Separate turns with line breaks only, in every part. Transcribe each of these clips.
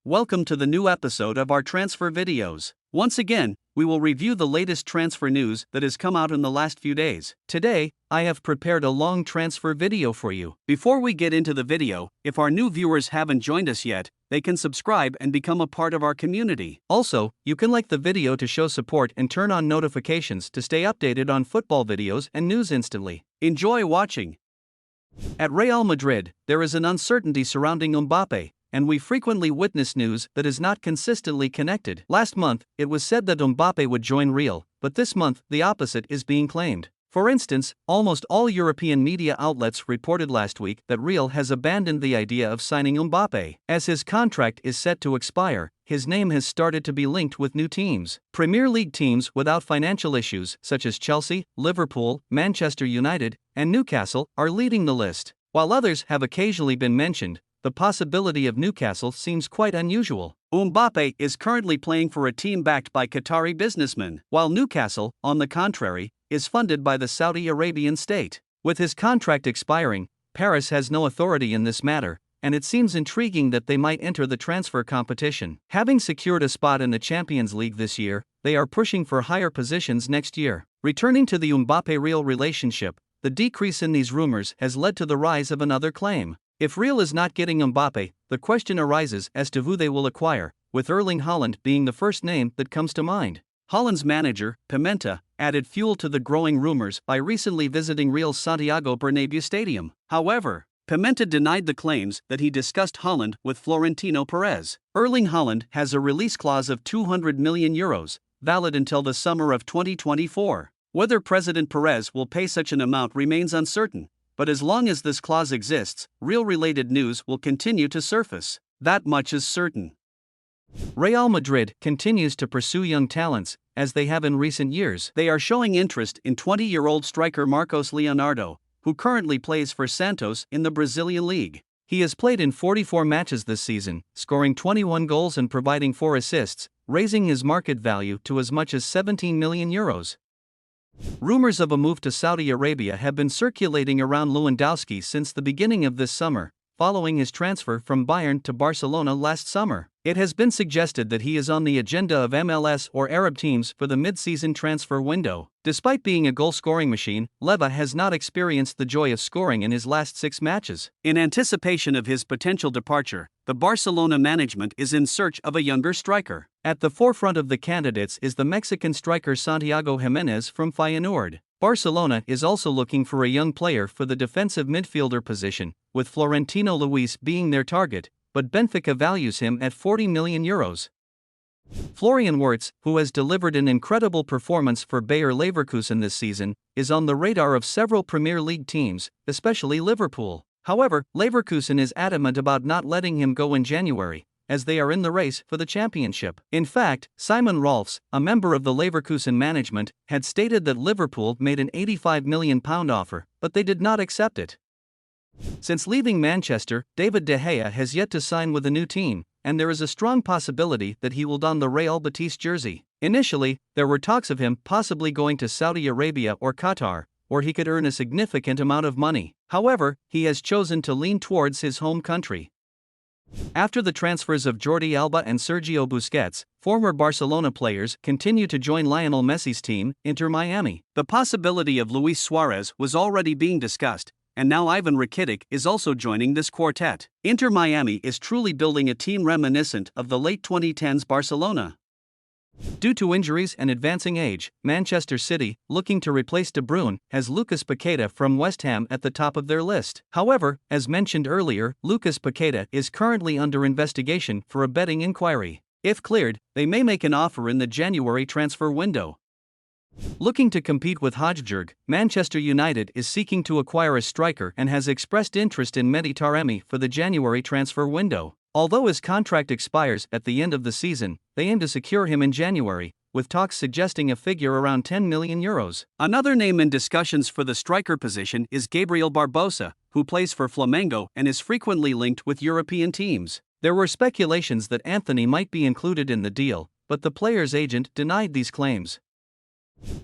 Welcome to the new episode of our transfer videos. Once again, we will review the latest transfer news that has come out in the last few days. Today, I have prepared a long transfer video for you. Before we get into the video, if our new viewers haven't joined us yet, they can subscribe and become a part of our community. Also, you can like the video to show support and turn on notifications to stay updated on football videos and news instantly. Enjoy watching. At Real Madrid, there is an uncertainty surrounding Mbappe, and we frequently witness news that is not consistently connected. Last month, it was said that Mbappe would join Real, but this month, the opposite is being claimed. For instance, almost all European media outlets reported last week that Real has abandoned the idea of signing Mbappe. As his contract is set to expire, his name has started to be linked with new teams. Premier League teams without financial issues, such as Chelsea, Liverpool, Manchester United, and Newcastle, are leading the list. While others have occasionally been mentioned, the possibility of Newcastle seems quite unusual. Mbappe is currently playing for a team backed by Qatari businessmen, while Newcastle, on the contrary, is funded by the Saudi Arabian state. With his contract expiring, Paris has no authority in this matter, and it seems intriguing that they might enter the transfer competition. Having secured a spot in the Champions League this year, they are pushing for higher positions next year. Returning to the Mbappe-Real relationship, the decrease in these rumors has led to the rise of another claim. If Real is not getting Mbappe, the question arises as to who they will acquire, with Erling Haaland being the first name that comes to mind. Haaland's manager, Pimenta, added fuel to the growing rumors by recently visiting Real's Santiago Bernabéu stadium. However, Pimenta denied the claims that he discussed Haaland with Florentino Perez. Erling Haaland has a release clause of €200 million, valid until the summer of 2024. Whether President Perez will pay such an amount remains uncertain. But as long as this clause exists, Real-related news will continue to surface. That much is certain. Real Madrid continues to pursue young talents, as they have in recent years. They are showing interest in 20-year-old striker Marcos Leonardo, who currently plays for Santos in the Brazilian league. He has played in 44 matches this season, scoring 21 goals and providing 4 assists, raising his market value to as much as €17 million. Rumors of a move to Saudi Arabia have been circulating around Lewandowski since the beginning of this summer, following his transfer from Bayern to Barcelona last summer. It has been suggested that he is on the agenda of MLS or Arab teams for the mid-season transfer window. Despite being a goal-scoring machine, Leva has not experienced the joy of scoring in his last 6 matches. In anticipation of his potential departure, the Barcelona management is in search of a younger striker. At the forefront of the candidates is the Mexican striker Santiago Jimenez from Feyenoord. Barcelona is also looking for a young player for the defensive midfielder position, with Florentino Luis being their target, but Benfica values him at €40 million. Florian Wirtz, who has delivered an incredible performance for Bayer Leverkusen this season, is on the radar of several Premier League teams, especially Liverpool. However, Leverkusen is adamant about not letting him go in January, as they are in the race for the championship. In fact, Simon Rolfs, a member of the Leverkusen management, had stated that Liverpool made an £85 million offer, but they did not accept it. Since leaving Manchester, David De Gea has yet to sign with a new team, and there is a strong possibility that he will don the Real Betis jersey. Initially, there were talks of him possibly going to Saudi Arabia or Qatar, where he could earn a significant amount of money. However, he has chosen to lean towards his home country. After the transfers of Jordi Alba and Sergio Busquets, former Barcelona players continue to join Lionel Messi's team, Inter Miami. The possibility of Luis Suarez was already being discussed, and now Ivan Rakitic is also joining this quartet. Inter Miami is truly building a team reminiscent of the late 2010s Barcelona. Due to injuries and advancing age, Manchester City, looking to replace De Bruyne, has Lucas Paqueta from West Ham at the top of their list. However, as mentioned earlier, Lucas Paqueta is currently under investigation for a betting inquiry. If cleared, they may make an offer in the January transfer window. Looking to compete with Højbjerg, Manchester United is seeking to acquire a striker and has expressed interest in Mehdi Taremi for the January transfer window. Although his contract expires at the end of the season, they aim to secure him in January, with talks suggesting a figure around €10 million. Another name in discussions for the striker position is Gabriel Barbosa, who plays for Flamengo and is frequently linked with European teams. There were speculations that Anthony might be included in the deal, but the player's agent denied these claims.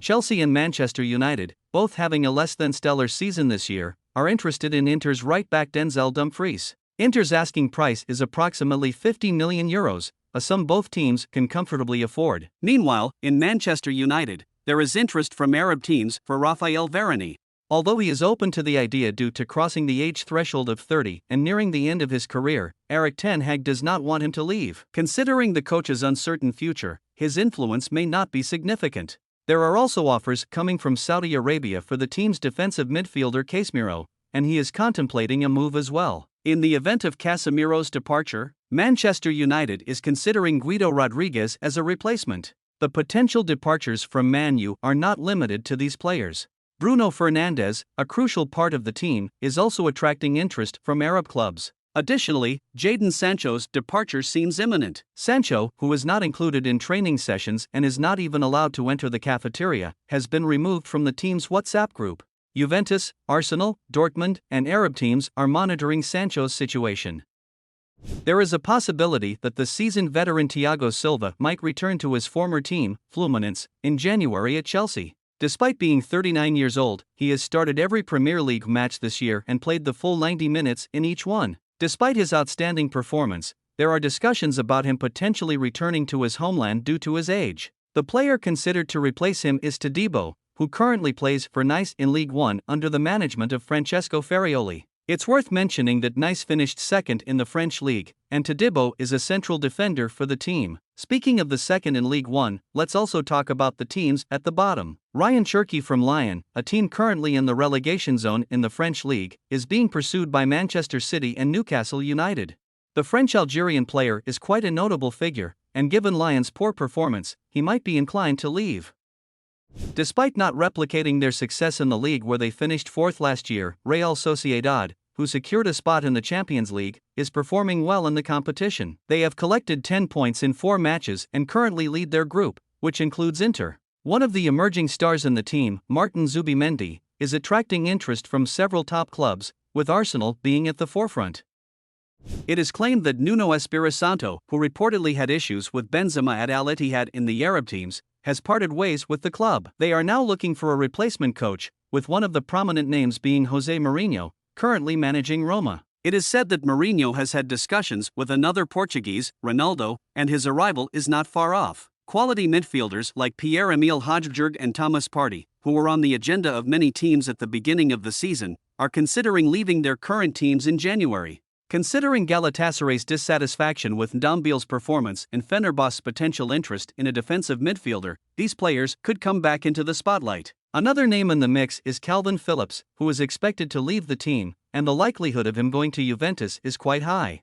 Chelsea and Manchester United, both having a less than stellar season this year, are interested in Inter's right-back Denzel Dumfries. Inter's asking price is approximately €50 million, a sum both teams can comfortably afford. Meanwhile, in Manchester United, there is interest from Arab teams for Raphael Varane. Although he is open to the idea due to crossing the age threshold of 30 and nearing the end of his career, Erik ten Hag does not want him to leave. Considering the coach's uncertain future, his influence may not be significant. There are also offers coming from Saudi Arabia for the team's defensive midfielder Casemiro, and he is contemplating a move as well. In the event of Casemiro's departure, Manchester United is considering Guido Rodriguez as a replacement. The potential departures from Man U are not limited to these players. Bruno Fernandes, a crucial part of the team, is also attracting interest from Arab clubs. Additionally, Jadon Sancho's departure seems imminent. Sancho, who is not included in training sessions and is not even allowed to enter the cafeteria, has been removed from the team's WhatsApp group. Juventus, Arsenal, Dortmund, and Arab teams are monitoring Sancho's situation. There is a possibility that the seasoned veteran Thiago Silva might return to his former team, Fluminense, in January at Chelsea. Despite being 39 years old, he has started every Premier League match this year and played the full 90 minutes in each one. Despite his outstanding performance, there are discussions about him potentially returning to his homeland due to his age. The player considered to replace him is Todibo, who currently plays for Nice in League One under the management of Francesco Farioli. It's worth mentioning that Nice finished second in the French league, and Todibo is a central defender for the team. Speaking of the second in League One, let's also talk about the teams at the bottom. Ryan Cherki from Lyon, a team currently in the relegation zone in the French league, is being pursued by Manchester City and Newcastle United. The French-Algerian player is quite a notable figure, and given Lyon's poor performance, he might be inclined to leave. Despite not replicating their success in the league where they finished fourth last year, Real Sociedad, who secured a spot in the Champions League, is performing well in the competition. They have collected 10 points in 4 matches and currently lead their group, which includes Inter. One of the emerging stars in the team, Martin Zubimendi, is attracting interest from several top clubs, with Arsenal being at the forefront. It is claimed that Nuno Espirito Santo, who reportedly had issues with Benzema at Al Ittihad in the Arab teams, has parted ways with the club. They are now looking for a replacement coach, with one of the prominent names being Jose Mourinho, currently managing Roma. It is said that Mourinho has had discussions with another Portuguese, Ronaldo, and his arrival is not far off. Quality midfielders like Pierre-Emile Højbjerg and Thomas Partey, who were on the agenda of many teams at the beginning of the season, are considering leaving their current teams in January. Considering Galatasaray's dissatisfaction with Ndombele's performance and Fenerbahçe's potential interest in a defensive midfielder, these players could come back into the spotlight. Another name in the mix is Calvin Phillips, who is expected to leave the team, and the likelihood of him going to Juventus is quite high.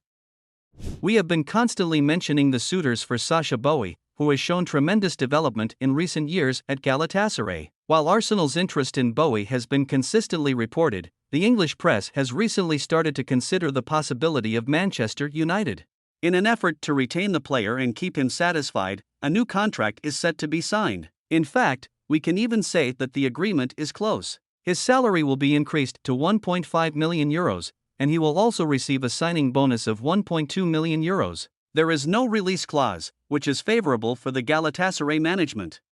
We have been constantly mentioning the suitors for Sacha Boey, who has shown tremendous development in recent years at Galatasaray. While Arsenal's interest in Boey has been consistently reported, the English press has recently started to consider the possibility of Manchester United. In an effort to retain the player and keep him satisfied, a new contract is set to be signed. In fact, we can even say that the agreement is close. His salary will be increased to €1.5 million, and he will also receive a signing bonus of €1.2 million. There is no release clause, which is favorable for the Galatasaray management.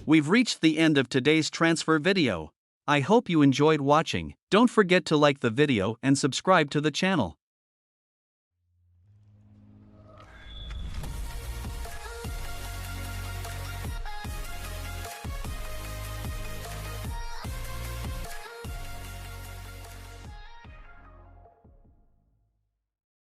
We've reached the end of today's transfer video. I hope you enjoyed watching. Don't forget to like the video and subscribe to the channel.